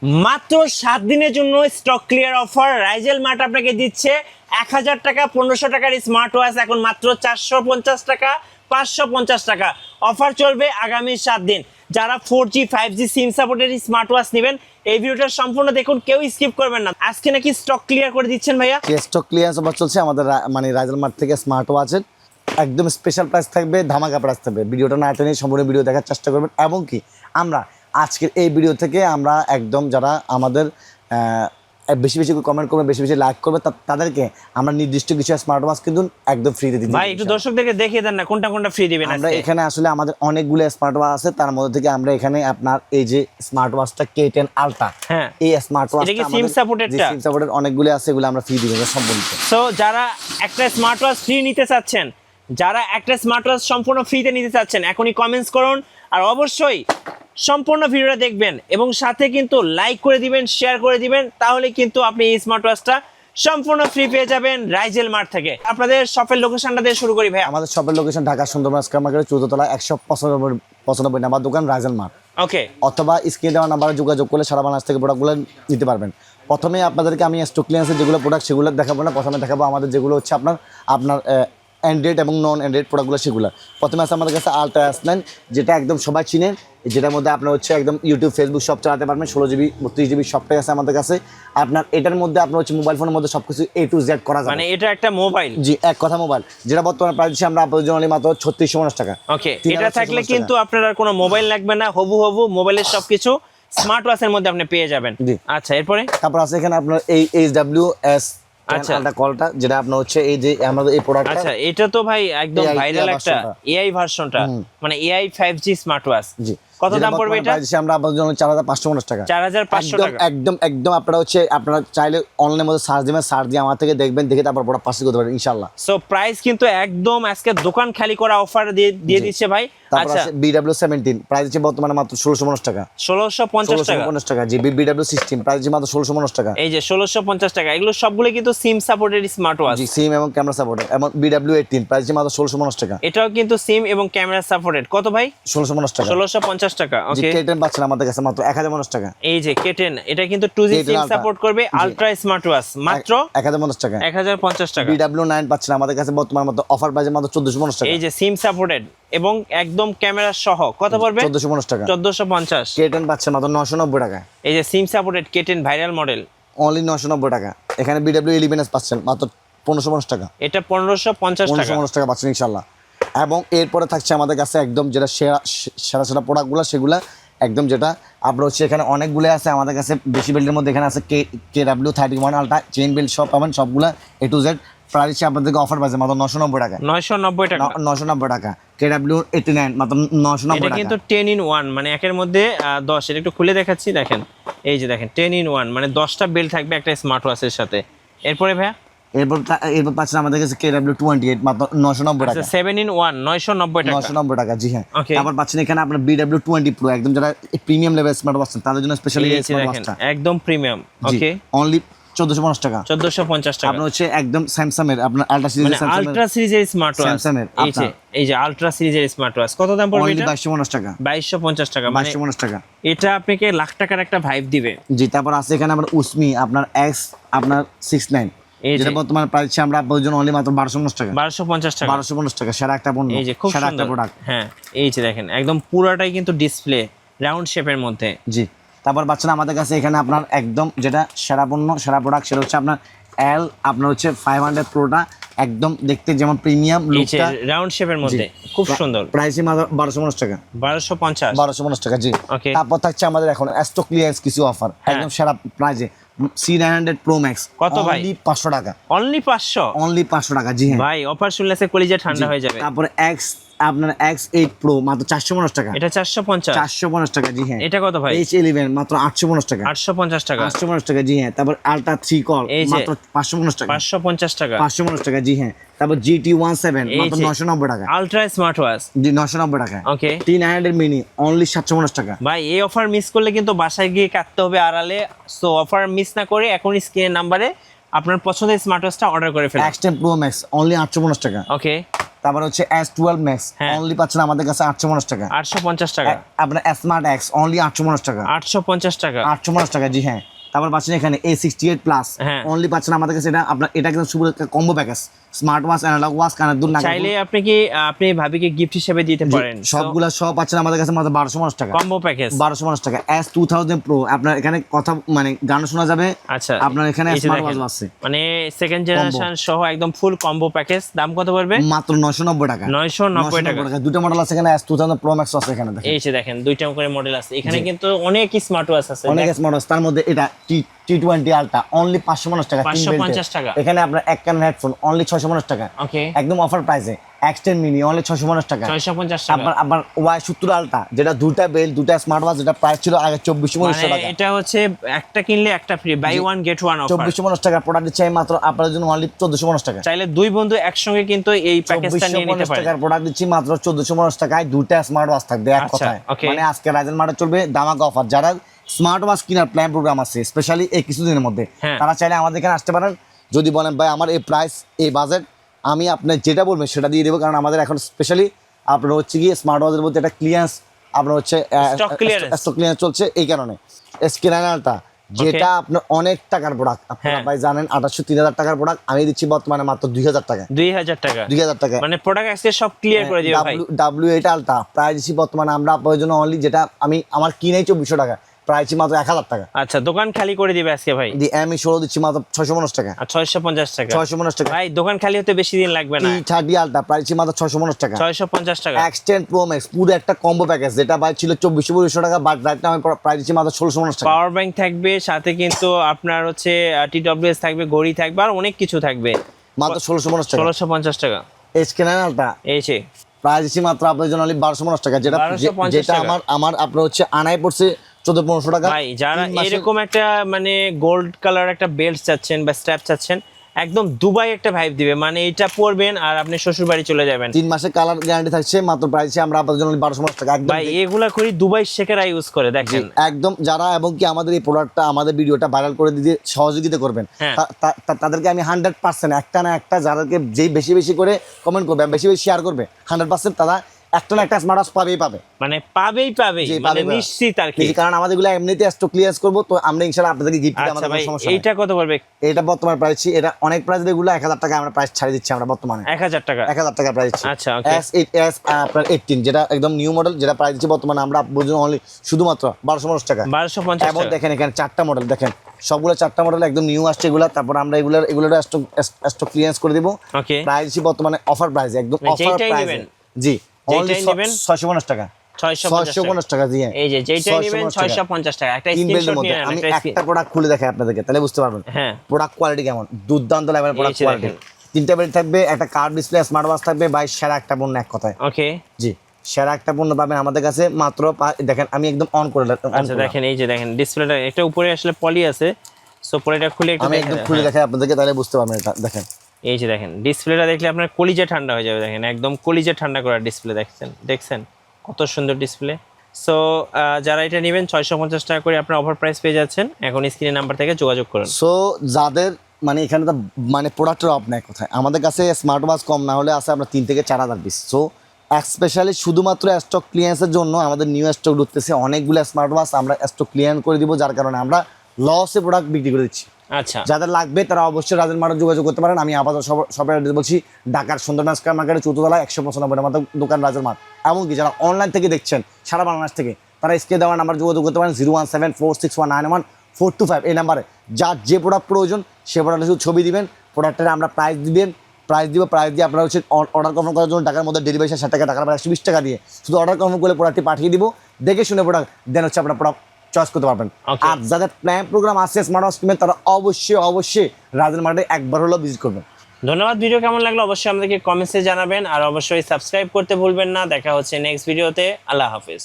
মাত্র 7 দিনের জন্য স্টক ক্লিয়ার অফার রাইজেল মার্ট আপনাকে দিচ্ছে 1000 টাকা 1500 টাকার স্মার্ট ওয়াচ এখন মাত্র 450 টাকা 550 টাকা। অফার চলবে আগামী 7 দিন। যারা 4G 5G সিম সাপোর্টের স্মার্ট ওয়াচ নেবেন এই ভিডিওটা সম্পূর্ণ দেখুন, কেউ স্কিপ করবেন না। আজকে নাকি স্টক ক্লিয়ার করে দিচ্ছেন ভাইয়া? স্টক ক্লিয়ারেন্স অফার চলছে আমাদের মানে রাইজেল মার্ট থেকে স্মার্ট ওয়াচের একদম স্পেশাল প্রাইস থাকবে, ধামাকা প্রাইস থাকবে। ভিডিওটা না টেনে সম্পূর্ণ ভিডিও দেখার চেষ্টা করবেন এবং কি আমরা আজকের এই ভিডিও থেকে আমরা একদম যারা আমাদের বেশি বেশি কমেন্ট করবে, বেশি বেশি লাইক করবে, তাদেরকে আমরা নির্দিষ্ট কিছু স্মার্ট ওয়াচ কিন্তু একদম ফ্রিতে দিচ্ছি। ভাই একটু দর্শকদেরকে দেখিয়ে দেন না কোনটা কোনটা ফ্রি দিবেন। আমরা এখানে আসলে আমাদের অনেকগুলো স্মার্ট ওয়াচ আছে, তার মধ্যে থেকে আমরা এখানে আপনার এই যে স্মার্ট ওয়াচটা K10 আলট্রা, হ্যাঁ এই স্মার্ট ওয়াচটা এটা কি সিম সাপোর্টেডটা? সিম সাপোর্টেড অনেকগুলো আছে, এগুলো আমরা ফ্রি দিব সম্পূর্ণ। সো যারা একটা স্মার্ট ওয়াচ ফ্রি নিতে চাচ্ছেন, যারা একটা স্মার্ট ওয়াচ সম্পূর্ণ ফ্রিতে নিতে চাচ্ছেন, এখনই কমেন্টস করুন আর অবশ্যই সম্পূর্ণ ভিডিওটা দেখবেন এবং সাথে কিন্তু লাইক করে দিবেন, শেয়ার করে দিবেন, তাহলে কিন্তু আপনি এই স্মার্ট ওয়াচটা সম্পূর্ণ ফ্রি পেয়ে যাবেন রাইজেল মার্ট থেকে। আপনাদের শপের লোকেশনটা দিয়ে শুরু করি ভাই। আমাদের শপের লোকেশন ঢাকা সুন্দরবন স্কয়ার মার্কেটের 14 তলা 195 নাম্বার দোকান রাইজেল মার্ট। ওকে, অথবা স্ক্রিনে দেওয়া নাম্বারে যোগাযোগ করলে সারা বাংলাদেশ থেকে প্রোডাক্টগুলো নিতে পারবেন। প্রথমে আপনাদেরকে আমি স্টক ক্লিয়ারেন্সের যেগুলো প্রোডাক্ট সেগুলো দেখাবো না, প্রথমে দেখাবো আমাদের যেগুলো হচ্ছে আপনার অ্যান্ড্রয়েড এবং নন অ্যান্ড্রয়েড প্রোডাক্টগুলো সেগুলো। প্রথমে আছে আমাদের কাছে আলট্রা S9, যেটা একদম সবাই চিনেন, যেটার মধ্যে আপনার হচ্ছে একদম ইউটিউব ফেসবুক সব চালাতে পারবেন। 16GB 32GB সবটাই আছে আমাদের কাছে। আপনার এটার মধ্যে আপনার হচ্ছে মোবাইল ফোনের মধ্যে সবকিছু A to Z করা যায়, মানে এটা একটা মোবাইল। জি, এক কথা মোবাইল, যেটা বর্তমানে প্রাইস দিচ্ছি আমরা আপনাদের জন্য মাত্র 3650 টাকা। ওকে, এটা থাকলে কিন্তু আপনার আর কোনো মোবাইল লাগবে না, হবু মোবাইলের সবকিছু স্মার্ট ওয়াচের মধ্যে আপনি পেয়ে যাবেন। আচ্ছা, এরপরে তারপর আছে এখানে আপনার এই HWS আচ্ছা কলটা, যেটা আপনার হচ্ছে এই যে আমাদের এই প্রোডাক্টটা। আচ্ছা, এটা তো ভাই একদম ভাইরাল একটা AI ভার্সনটা, মানে AI 5G স্মার্ট ওয়াচ। জি, কত দাম পড়বে এটা? আমরা আপনাদের জন্য 4550 টাকা। 4500 টাকা একদম আপনারা হচ্ছে আপনারা চাইলে অনলাইনের মধ্যে সার্চ দিবেন, সার্চ দিয়ে আমার থেকে দেখবেন, দেখে তারপর প্রোডাক্ট পারচেজ করতে পারবেন ইনশাআল্লাহ। সো প্রাইস কিন্তু একদম আজকে দোকান খালি করা অফার দিয়ে দিচ্ছে ভাই। আচ্ছা, BW17 প্রাইস হচ্ছে বর্তমানে মাত্র 1650 টাকা। 1650 টাকা। জি, BW16 প্রাইস হচ্ছে মাত্র 1650 টাকা। এই যে 1650 টাকা, এগুলো সবগুলো কিন্তু সিম সাপোর্টেড স্মার্ট ওয়াচ। জি, সিম এবং ক্যামেরা সাপোর্টেড। এবং BW18 প্রাইস হচ্ছে মাত্র 1650 টাকা। এটাও কিন্তু সিম এবং ক্যামেরা সাপোর্টেড। কত ভাই? 1650 টাকা। 1650 টাকা। ওকে, K10 পাচ্ছেন আমাদের কাছে মাত্র 1050 টাকা। এই যে K10, এটা কিন্তু 2G সিম সাপোর্ট করবে, আলট্রা স্মার্ট ওয়াচ, মাত্র 1050 টাকা। 1050 টাকা। BW9 পাচ্ছেন আমাদের কাছে বর্তমান মতো অফার প্রাইসে মাত্র 1450 টাকা। এই যে সিম সাপোর্টেড এবং একদম ক্যামেরা সহ, কত পড়বে? 1450 টাকা। 1450। K10 পাচ্ছেন মাত্র 990 টাকা। এই যে SIM supported K10 viral model, only 990 টাকা। এখানে BW11s পাচ্ছেন মাত্র 1550 টাকা। এটা 1550 টাকা। 1550 টাকা পাচ্ছেন ইনশাআল্লাহ। এবং এরপরে থাকছে আমাদের কাছে একদম যেটা সেরা প্রোডাক্টগুলো, সেগুলা একদম যেটা আপনার হচ্ছে এখানে অনেকগুলো আছে আমাদের কাছে। বেশি বেল্টের মধ্যে এখানে আছে KW31 আলট্রা, চেইন বেল্ট সব পাবেন, সবগুলা A to Z। প্রাইস আপনাদেরকে অফার পাচ্ছে মাত্র 990 টাকা। 990 টাকা। 990 টাকা। KW89 মাত্র 990 এটা টাকা। কিন্তু 10 in 1, মানে একের মধ্যে 10। এটা একটু খুলে দেখাচ্ছি, দেখেন এই যে দেখেন 10 in 1, মানে 10টা বেল্ট থাকবে একটা স্মার্ট ওয়াচের সাথে। এরপরে ভাইয়া এরপর পাচ্ছেন আমাদের কাছে KW28 মাত্র 990 টাকা। 7 in 1 990 টাকা। 990 টাকা, জি হ্যাঁ। Okay. তারপর পাচ্ছেন এখানে আপনার BW20 Pro, একদম যারা প্রিমিয়াম লেভেল স্মার্ট ওয়াচ তাদের জন্য স্পেশালি এই যে দেখেন একদম প্রিমিয়াম। ওকে, অনলি 1450 টাকা। 1450 টাকা। আপনার হচ্ছে একদম স্যামসাং এর আপনার আলট্রা সিরিজের, মানে আলট্রা সিরিজের স্মার্ট ওয়াচ। স্যামসাং এর এই যে আলট্রা সিরিজের স্মার্ট ওয়াচ, কত দাম পড়বে এটা? 2250 টাকা। 2250 টাকা, মানে 2250 টাকা। এটা আপনাকে লাখ টাকার একটা ভাইব দিবে। জি, তারপর আছে এখানে আপনার উসমি আপনার X আপনার 69, যেটা বর্তমানে প্রাইস আমরা আপনাদের জন্য অনলি মাত্র 1250 টাকা। 1250 টাকা। 1250 টাকা। সেরা একটা পণ্য, এই যে খুব সেরা একটা সুন্দর প্রোডাক্ট। হ্যাঁ, এই যে দেখেন একদম পুরাটাই কিন্তু ডিসপ্লে রাউন্ড শেপের মধ্যে। জি, তারপর পাচ্ছেন আমাদের কাছে এখানে আপনার একদম যেটা সেরা পণ্য, সেরা প্রোডাক্ট, সেটা হচ্ছে আপনার আপনার হচ্ছে 500 প্রোটা, একদম দেখতে যেমন প্রিমিয়াম লুকটা, রাউন্ড শেপের মধ্যে খুব সুন্দর। প্রাইসই মাত্র 1250 টাকা। 1250 টাকা। জি, ওকে। তারপর থাকছে আমাদের এখন স্টক ক্লিয়ারেন্স কিছু অফার, একদম সেরা প্রাইসে C900 Pro Max। কত ভাই? অনলি 500 টাকা। অনলি 500? অনলি 500 টাকা, জি হ্যাঁ ভাই অফার শুনলে সে কলিজা ঠান্ডা হয়ে যাবে। তারপরে আপনার X8 Pro মাত্র 450 টাকা। এটা 450? 450 টাকা, জি হ্যাঁ। এটা কত ভাই? H11 মাত্র 850 টাকা। 850 টাকা। 850 টাকা, জি হ্যাঁ। তারপর Ultra 3 Core মাত্র 550 টাকা। 550 টাকা। 550 টাকা, জি হ্যাঁ। তারপর GT17 মাত্র 990 টাকা। আলট্রা স্মার্ট ওয়াচ, জি, 990 টাকা। ওকে। T900 মিনি অনলি 750 টাকা। ভাই এই অফার মিস করলে কিন্তু বাসায় গিয়ে কাটতে হবে আড়ালে। সো অফার মিস না করে এখন স্ক্রিনের নাম্বারে আপনার পছন্দের স্মার্ট ওয়াচটা অর্ডার করে ফেলুন। X10 Pro Max অনলি 850 টাকা। ওকে। তারপর হচ্ছে S12 Max হ্যাঁ। অনলি পাচ্ছেন আমাদের কাছে 850 টাকা। 850 টাকা। আপনার স্মার্ট X অনলি 850 টাকা। 850 টাকা। 850 টাকা, জি হ্যাঁ। তারপর পাচ্ছেন এখানে A68 প্লাস হ্যাঁ। অনলি পাচ্ছেন আমাদের কাছে, এটা আপনার এটা কিন্তু শুধু combo package, smart watch, analog watch, কানের দুল, নাগাল চাইলে আপনি ভাবিকে গিফট হিসেবে দিতে পারেন। সবগুলা সব পাচ্ছেন আমাদের কাছে মাত্র 1250 টাকা কম্বো প্যাকেজ। 1250 টাকা। S2000 Pro আপনার এখানে কথা মানে গান শোনা যাবে। আচ্ছা, আপনার এখানে এই যে স্মার্ট দেখেন, ওয়াচ আছে মানে সেকেন্ড জেনারেশন সহ একদম ফুল কম্বো প্যাকেজ। দাম কত পড়বে? মাত্র 990 টাকা। 990 টাকা। দুটো মডেল আছে এখানে, S2000 Pro Max আছে এখানে দেখেন। এই যে দেখেন দুইটা করে মডেল আছে এখানে, কিন্তু অনেক স্মার্ট ওয়াচ আছে। অনেক স্মার্ট ওয়াচ, তার মধ্যে এটা T20 Ultra অনলি 550 টাকা। 550 টাকা। এখানে আপনার এক কান হেডফোন অনলি 650 টাকা, ওকে, একদম অফার প্রাইসে। X10 মিনি অনলি 650 টাকা। 650 টাকা। আবার Y70 Ultra যেটা দুটা বেল, দুটা স্মার্ট ওয়াচ, যেটা প্রাইস ছিল আগে 2450 টাকা। এটা হচ্ছে একটা কিনলে একটা free, buy one get one offer. 2450 টাকা প্রোডাক্ট দিচ্ছে মাত্র আপনাদের জন্য অনলি 1450 টাকা। চাইলে দুই বন্ধু একসঙ্গে কিন্তু এই প্যাকেজটা নিয়ে নিতে 2450 পারেন। টাকার প্রোডাক্ট দিচ্ছি মাত্র 1450 টাকায়, দুটা স্মার্ট ওয়াচ থাকবে এক আচ্ছা, কথায়। okay। মানে আজকে রাইজেন মার্টে চলবে ধামাকা অফার। যারা স্মার্ট ওয়াচ কেনার প্ল্যান প্রোগ্রাম আছে স্পেশালি এই কিছুদিনের মধ্যে, হ্যাঁ। তারা চাইলে আমাদের এখানে আসতে পারেন। যদি বলেন ভাই আমার এই প্রাইস এই বাজেট, আমি আপনি যেটা বলবেন সেটা দিয়ে দেবো, কারণ আমাদের এখন স্পেশালি আপনার হচ্ছে গিয়ে স্মার্ট ওয়াচের মধ্যে একটা ক্লিয়ারেন্স, আপনার হচ্ছে স্টক ক্লিয়ারেন্স চলছে। এই কারণে স্ক্যানারটা যেটা আপনার অনেক টাকার প্রোডাক্ট, আপনারা হ্যাঁ। ভাই জানেন 2800-3000 টাকার প্রোডাক্ট আমি দিচ্ছি বর্তমানে মাত্র 2000 টাকা। 2000 টাকা। 2000 টাকা মানে প্রোডাক্ট আজকে সব ক্লিয়ার করে দিবে ভাই। W8 Ultra প্রাইস দিচ্ছি বর্তমানে আমরা আপনাদের জন্য অনলি, যেটা আমি আমার কিনেই 2400 টাকা, প্রাইস মাত্র 1000 টাকা। আচ্ছা, দোকান খালি করে দিবে আজকে ভাই। আমি 16 দিচ্ছি মাত্র 650 টাকা। আর 650 টাকা। 650 টাকা। ভাই দোকান খালি হতে বেশি দিন লাগবে না। T30 Ultra প্রাইস মাত্র 650 টাকা। 650 টাকা। X10 Pro Max পুরো একটা কম্বো প্যাকেজ, যেটা ভাই ছিল 2400 টাকা, বাট রাইট নাও আমি প্রাইস দিচ্ছি মাত্র 1650 টাকা। পাওয়ার ব্যাংক থাকবে সাথে, কিন্তু আপনার হচ্ছে TWS থাকবে, ঘড়ি থাকবে, আর অনেক কিছু থাকবে। মাত্র 1650 টাকা। 1650 টাকা। স্ক্যানার Ultra এই যে প্রাইস দিচ্ছি মাত্র আপনাদের জন্য অনলি 1250 টাকা, যেটা 1250 যেটা টাকা। আমার আপনার হচ্ছে আনাই পড়ছে 1400-1500 টাকা। ভাই যারা 3 মাসের- এরকম একটা মানে গোল্ড কালার একটা বেল্ট চাচ্ছেন বা স্ট্র্যাপ চাচ্ছেন, একদম দুবাই একটা ভাইব দিবে, মানে এটা পরবেন আর আপনি শ্বশুর বাড়ি চলে যাবেন। 3 মাসের কালার গ্যারান্টি থাকছে, মাত্র প্রাইসে আমরা আপনাদের জন্য 1250 টাকা। একদম ভাই এগুলা করি দুবাই শেখেরা ইউজ করে, দেখেন। একদম যারা এবং কি আমাদের এই প্রোডাক্টটা আমাদের ভিডিওটা ভাইরাল করে দিতে সহযোগিতা করবেন, হ্যাঁ। তাদেরকে আমি 100% একটা না একটা, যাদেরকে যেই বেশি বেশি করে কমেন্ট করবে, বেশি বেশি শেয়ার করবে, 100% তারা একটা না একটা স্মার্ট ওয়াচ পাবেই পাবে। মানে পাবেই জি, মানে পাবে। নিশ্চিত আর কি। কারণ আমাদের গুলো এমনিতে স্টক ক্লিয়ার করবো, তো আমরা ইনশাআল্লাহ আপনাদেরকে গিফট দিতে আচ্ছা আমাদের ভাই, কোনো সমস্যা নেই। এইটা কত পড়বে? এটা বর্তমান প্রাইস, এটা অনেক প্রাইস এগুলো 1000 টাকা আমরা প্রাইস ছাড়ি দিচ্ছি আমরা বর্তমানে। 1000 টাকা। 1000 টাকা প্রাইস। আচ্ছা, okay। S আপনার 18 যেটা একদম নিউ মডেল, যেটা প্রাইস দিচ্ছি বর্তমানে আমরা আপনাদের জন্য অনলি শুধুমাত্র 1250 টাকা। 1250 এবং টাকা। দেখেন এখানে 4টা মডেল, দেখেন সবগুলো 4টা মডেল একদম নিউ আসছে এগুলা। তারপর আমরা এগুলোর স্টক ক্লিয়ারেন্স করে দিব। ওকে, প্রাইস দিচ্ছি বর্তমানে অফার প্রাইস, একদম অফার যেইটাই প্রাইস। নেবেন। জি, অনলি যেইটাই নেবেন। 650 টাকা। 650 টাকা। জি হ্যাঁ। এই যে যেইটাই নেবেন 650 টাকা। একটা তিন বেল্টের স্ক্রিনশট মধ্যে নিয়ে নেন, আমি একটা একটা প্রোডাক্ট খুলে দেখাই আপনাদেরকে, তাহলে বুঝতে পারবেন হ্যাঁ। প্রোডাক্ট কোয়ালিটি কেমন, দুর্দান্ত লেভেলের প্রোডাক্ট এই যে কোয়ালিটি। দেখেন। 3টা বেল্ট থাকবে, একটা কার্ভ ডিসপ্লে স্মার্ট ওয়াচ থাকবে, ভাই সেরা একটা পণ্য এক কথায়। ওকে, জি, সেরা একটা পণ্য পাবেন আমাদের কাছে মাত্র দেখেন আমি একদম অন করে আচ্ছা দেখেন, এই যে দেখেন ডিসপ্লেটা, একটা উপরে আসলে পলি আছে, সো পলিটা খুলে একটু আমি দেখেন। একদম খুলে দেখাই আপনাদেরকে, তাহলে বুঝতে পারবেন এটা দেখেন। এই যে দেখেন ডিসপ্লেটা দেখলে আপনার কলিজা ঠান্ডা হয়ে যাবে, দেখেন একদম কলিজা ঠান্ডা করা ডিসপ্লে। দেখছেন কত সুন্দর ডিসপ্লে। সো যারা এটা নেবেন 650 টাকা করে আপনার অফার প্রাইস পেয়ে যাচ্ছেন। এখন স্ক্রিনের নাম্বার থেকে যোগাযোগ করুন। সো যাদের মানে এখানে তো মানে প্রোডাক্টের অফ নেই কোথায়, আমাদের কাছে স্মার্ট ওয়াচ কম না হলে আছে আপনার 3 থেকে 4000 পিস। সো স্পেশালি শুধুমাত্র স্টক ক্লিয়ারেন্সের জন্য আমাদের নিউ স্টক ঢুকতেছে অনেকগুলো স্মার্ট ওয়াচ, আমরা স্টক ক্লিয়ার করে দিব, যার কারণে আমরা লসে প্রোডাক্ট বিক্রি করে দিচ্ছি। আচ্ছা, যাদের লাগবে তারা অবশ্যই রাজেন মার্টে যোগাযোগ করতে পারেন। আমি আপাতত সবাই বলছি, ঢাকার সুন্দরবন স্কয়ার মার্কেটে 4তলায় 195 নম্বর দোকান রাজেন মার্ট। এমনকি যারা অনলাইন থেকে দেখছেন সারা বাংলাদেশ থেকে, তারা স্ক্রিনে দেওয়ার নাম্বার যোগাযোগ করতে পারেন 01746191425 এই নাম্বারে। যার যে প্রোডাক্ট প্রয়োজন সে প্রোডাক্টের শুধু ছবি দিবেন, প্রোডাক্টের আমরা প্রাইস দিয়ে আপনারা হচ্ছে অর্ডার কনফার্ম করার জন্য টাকার মধ্যে ডেলিভারি 60 টাকা, টাকার 120 টাকা দিয়ে শুধু অর্ডার কনফার্ম করে প্রোডাক্টটি পাঠিয়ে দিব। দেখে শুনে প্রোডাক্ট দেন হচ্ছে আপনার প্রোডাক্ট চয়েস করতে পারবেন। Okay. আর যাদের প্ল্যান প্রোগ্রাম আছে স্মার্ট ওয়াচ কিনবেন, তারা অবশ্যই রাজেন মার্টে একবার হলেও ভিজিট করবেন। ধন্যবাদ। ভিডিও কেমন লাগলো অবশ্যই আমাদেরকে কমেন্টসে জানাবেন, আর অবশ্যই সাবস্ক্রাইব করতে ভুলবেন না। দেখা হচ্ছে নেক্সট ভিডিওতে। আল্লাহ হাফেজ।